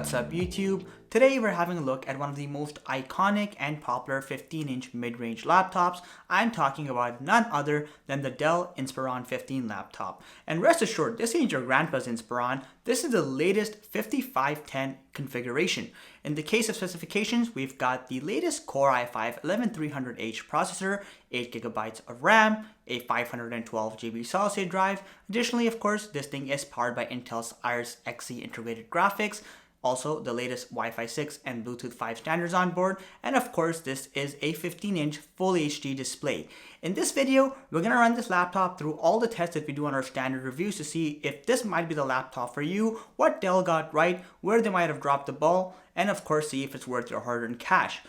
What's up YouTube? Today we're having a look at one of the most iconic and popular 15-inch mid-range laptops. I'm talking about none other than the Dell Inspiron 15 laptop. And rest assured, this ain't your grandpa's Inspiron. This is the latest 5510 configuration. In the case of specifications, we've got the latest Core i5-11300H processor, 8GB of RAM, a 512GB solid state drive. Additionally, of course, this thing is powered by Intel's Iris Xe integrated graphics. Also, the latest Wi-Fi 6 and Bluetooth 5 standards on board. And of course, this is a 15-inch full HD display. In this video, we're going to run this laptop through all the tests that we do on our standard reviews to see if this might be the laptop for you, what Dell got right, where they might have dropped the ball, and of course, see if it's worth your hard-earned cash.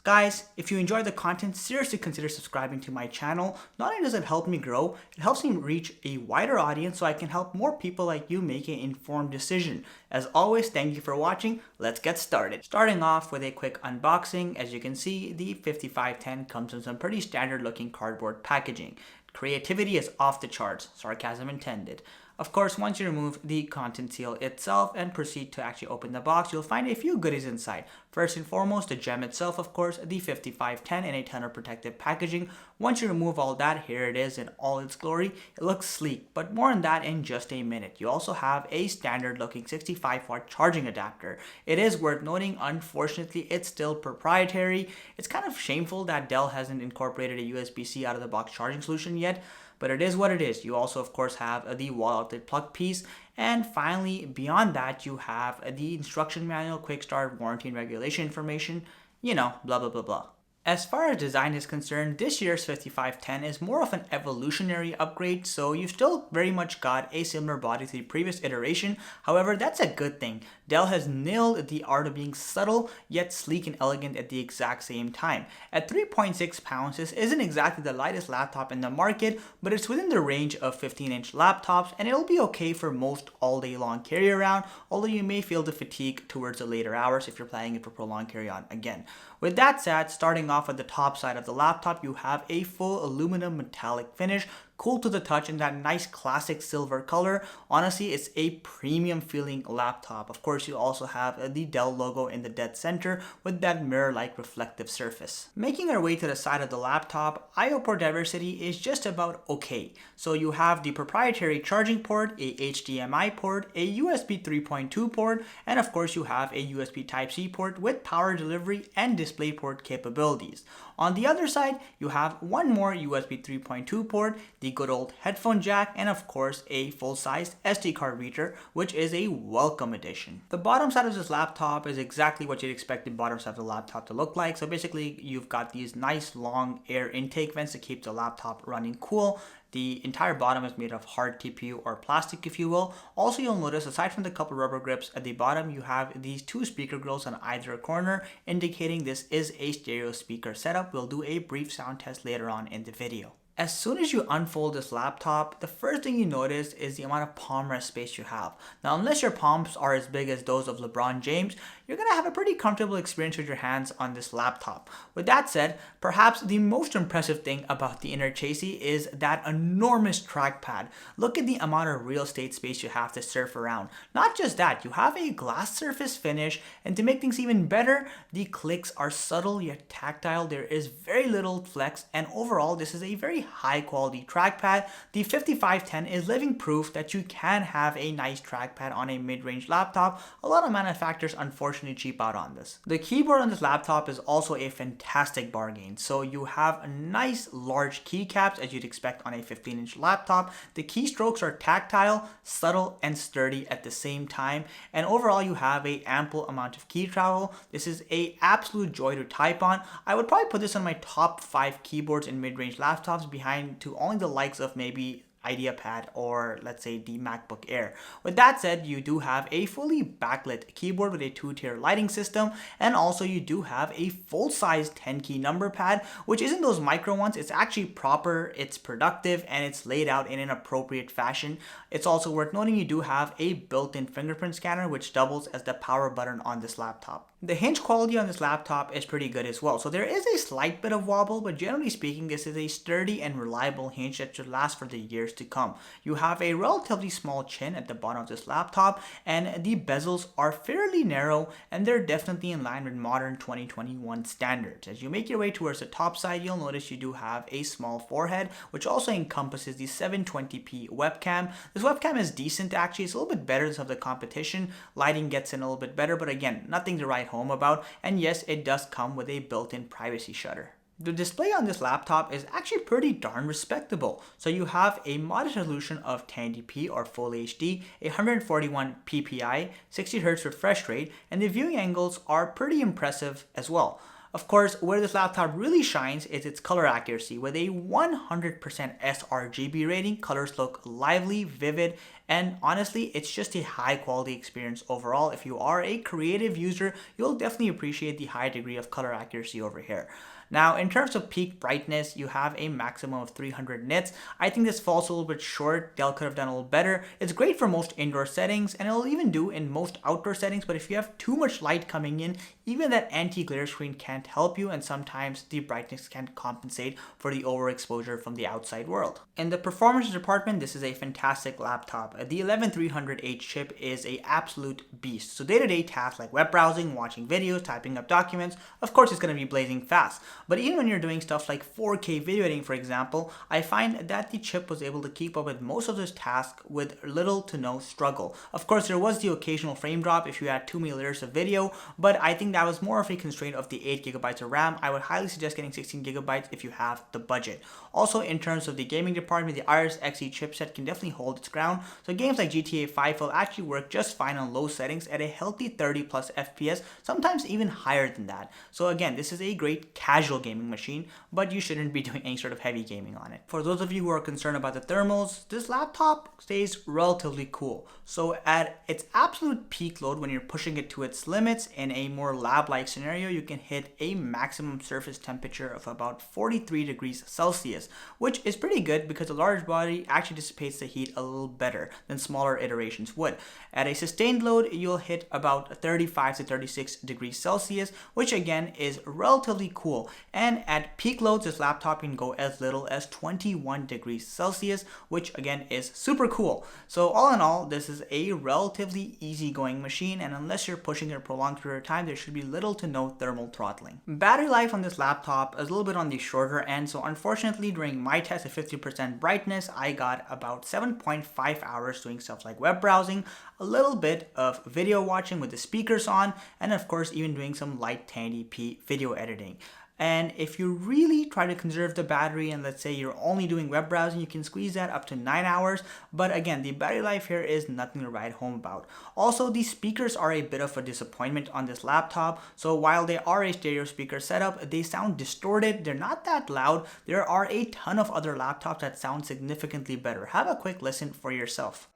Guys, if you enjoy the content, seriously consider subscribing to my channel. Not only does it help me grow, it helps me reach a wider audience so I can help more people like you make an informed decision. As always, thank you for watching. Let's get started. Starting off with a quick unboxing. As you can see, the 5510 comes in some pretty standard looking cardboard packaging. Creativity is off the charts, sarcasm intended. Of course, once you remove the content seal itself and proceed to actually open the box, you'll find a few goodies inside. First and foremost, the gem itself, of course, the 5510 in a ton of protective packaging. Once you remove all that, here it is in all its glory. It looks sleek, but more on that in just a minute. You also have a standard looking 65-watt charging adapter. It is worth noting, unfortunately, it's still proprietary. It's kind of shameful that Dell hasn't incorporated a USB-C out of the box charging solution yet, but it is what it is. You also, of course, have the wall outlet plug piece. And finally, beyond that, you have the instruction manual, quick start, warranty and regulation information, you know, blah, blah, blah, blah. As far as design is concerned, this year's 5510 is more of an evolutionary upgrade, so you've still very much got a similar body to the previous iteration. However, that's a good thing. Dell has nailed the art of being subtle, yet sleek and elegant at the exact same time. At 3.6 pounds, this isn't exactly the lightest laptop in the market, but it's within the range of 15-inch laptops, and it'll be okay for most all-day long carry-around, although you may feel the fatigue towards the later hours if you're planning it for prolonged carry-on again. With that said, starting off at the top side of the laptop, you have a full aluminum metallic finish, cool to the touch in that nice classic silver color. Honestly, it's a premium feeling laptop. Of course, you also have the Dell logo in the dead center with that mirror-like reflective surface. Making our way to the side of the laptop, I/O port diversity is just about okay. So you have the proprietary charging port, a HDMI port, a USB 3.2 port, and of course you have a USB Type-C port with power delivery and DisplayPort capabilities. On the other side, you have one more USB 3.2 port, the good old headphone jack, and of course a full-sized SD card reader, which is a welcome addition. The bottom side of this laptop is exactly what you'd expect the bottom side of the laptop to look like. So basically, you've got these nice long air intake vents to keep the laptop running cool. The entire bottom is made of hard TPU or plastic, if you will. Also, you'll notice, aside from the couple rubber grips at the bottom, you have these two speaker grills on either corner, indicating this is a stereo speaker setup. We'll do a brief sound test later on in the video. As soon as you unfold this laptop, the first thing you notice is the amount of palm rest space you have. Now, unless your palms are as big as those of LeBron James, you're going to have a pretty comfortable experience with your hands on this laptop. With that said, perhaps the most impressive thing about the inner chassis is that enormous trackpad. Look at the amount of real estate space you have to surf around. Not just that, you have a glass surface finish, and to make things even better, the clicks are subtle yet tactile. There is very little flex, and overall, this is a very high quality trackpad. The 5510 is living proof that you can have a nice trackpad on a mid-range laptop. A lot of manufacturers unfortunately cheap out on this. The keyboard on this laptop is also a fantastic bargain. So you have nice large keycaps as you'd expect on a 15-inch laptop. The keystrokes are tactile, subtle, and sturdy at the same time. And overall, you have an ample amount of key travel. This is an absolute joy to type on. I would probably put this on my top 5 keyboards in mid-range laptops, behind to only the likes of maybe IdeaPad or let's say the MacBook Air. With that said, you do have a fully backlit keyboard with a 2-tier lighting system, and also you do have a full-size 10-key number pad, which isn't those micro ones. It's actually proper, it's productive, and it's laid out in an appropriate fashion. It's also worth noting you do have a built-in fingerprint scanner, which doubles as the power button on this laptop. The hinge quality on this laptop is pretty good as well. So there is a slight bit of wobble, but generally speaking, this is a sturdy and reliable hinge that should last for the years to come. You have a relatively small chin at the bottom of this laptop, and the bezels are fairly narrow, and they're definitely in line with modern 2021 standards. As you make your way towards the top side, you'll notice you do have a small forehead, which also encompasses the 720p webcam. This webcam is decent actually. It's a little bit better than some of the competition. Lighting gets in a little bit better, but again, nothing to write home about. And yes, it does come with a built-in privacy shutter. The display on this laptop is actually pretty darn respectable. So you have a modest resolution of 1080p or Full HD, 141 ppi, 60Hz refresh rate, and the viewing angles are pretty impressive as well. Of course, where this laptop really shines is its color accuracy. With a 100% sRGB rating, colors look lively, vivid, and honestly, it's just a high quality experience overall. If you are a creative user, you'll definitely appreciate the high degree of color accuracy over here. Now, in terms of peak brightness, you have a maximum of 300 nits. I think this falls a little bit short. Dell could have done a little better. It's great for most indoor settings, and it'll even do in most outdoor settings, but if you have too much light coming in, even that anti-glare screen can't help you, and sometimes the brightness can't compensate for the overexposure from the outside world. In the performance department, this is a fantastic laptop. The 11300H chip is an absolute beast. So day-to-day tasks like web browsing, watching videos, typing up documents, of course it's going to be blazing fast. But even when you're doing stuff like 4K video editing, for example, I find that the chip was able to keep up with most of those tasks with little to no struggle. Of course, there was the occasional frame drop if you had too many layers of video, but I think that was more of a constraint of the 8GB of RAM. I would highly suggest getting 16GB if you have the budget. Also, in terms of the gaming department, the Iris Xe chipset can definitely hold its ground. So games like GTA 5 will actually work just fine on low settings at a healthy 30 plus FPS, sometimes even higher than that. So again, this is a great casual gaming machine, but you shouldn't be doing any sort of heavy gaming on it. For those of you who are concerned about the thermals, this laptop stays relatively cool. So at its absolute peak load, when you're pushing it to its limits in a more lab-like scenario, you can hit a maximum surface temperature of about 43 degrees Celsius, which is pretty good because the large body actually dissipates the heat a little better than smaller iterations would. At a sustained load, you'll hit about 35 to 36 degrees Celsius, which again is relatively cool. And at peak loads, this laptop can go as little as 21 degrees Celsius, which again is super cool. So all in all, this is a relatively easygoing machine, and unless you're pushing it a prolonged period of time, there should be little to no thermal throttling. Battery life on this laptop is a little bit on the shorter end, so unfortunately during my test at 50% brightness, I got about 7.5 hours doing stuff like web browsing, a little bit of video watching with the speakers on, and of course even doing some light 1080p video editing. And if you really try to conserve the battery and let's say you're only doing web browsing, you can squeeze that up to 9 hours. But again, the battery life here is nothing to write home about. Also, the speakers are a bit of a disappointment on this laptop. So while they are a stereo speaker setup, they sound distorted. They're not that loud. There are a ton of other laptops that sound significantly better. Have a quick listen for yourself.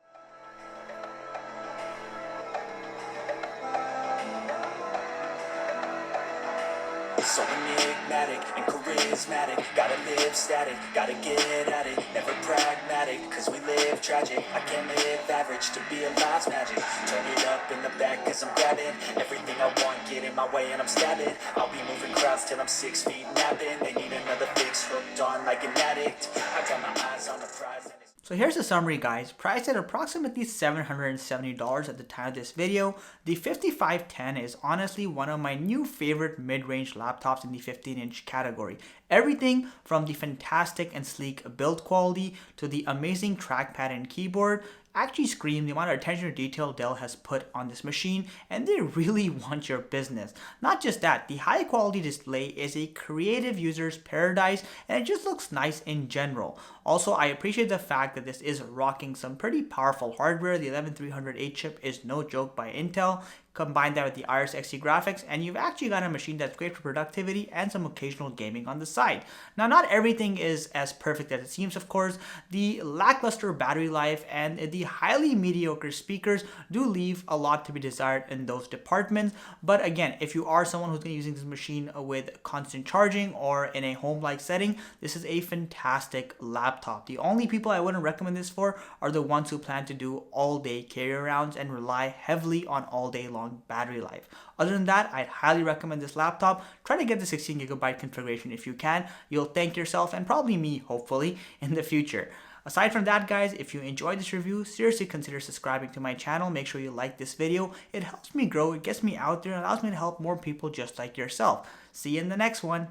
So enigmatic and charismatic, gotta live static, gotta get at it, never pragmatic, cause we live tragic, I can't live average, to be alive's magic, turn it up in the back cause I'm grabbing, everything I want, get in my way and I'm stabbing, I'll be moving crowds till I'm 6 feet napping, they need another fix, hooked on like an addict, I got my eyes on the prize. So here's the summary, guys. Priced at approximately $770 at the time of this video, the 5510 is honestly one of my new favorite mid-range laptops in the 15-inch category. Everything from the fantastic and sleek build quality to the amazing trackpad and keyboard actually scream the amount of attention to detail Dell has put on this machine, and they really want your business. Not just that, the high quality display is a creative user's paradise, and it just looks nice in general. Also, I appreciate the fact that this is rocking some pretty powerful hardware. The 11300H chip is no joke by Intel. Combine that with the Iris Xe graphics, and you've actually got a machine that's great for productivity and some occasional gaming on the side. Now, not everything is as perfect as it seems, of course. The lackluster battery life and the highly mediocre speakers do leave a lot to be desired in those departments. But again, if you are someone who's going to be using this machine with constant charging or in a home-like setting, this is a fantastic laptop. The only people I wouldn't recommend this for are the ones who plan to do all-day carry-arounds and rely heavily on all-day-long battery life. Other than that, I'd highly recommend this laptop. Try to get the 16GB configuration if you can. You'll thank yourself and probably me, hopefully, in the future. Aside from that, guys, if you enjoyed this review, seriously consider subscribing to my channel. Make sure you like this video. It helps me grow, it gets me out there, and allows me to help more people just like yourself. See you in the next one.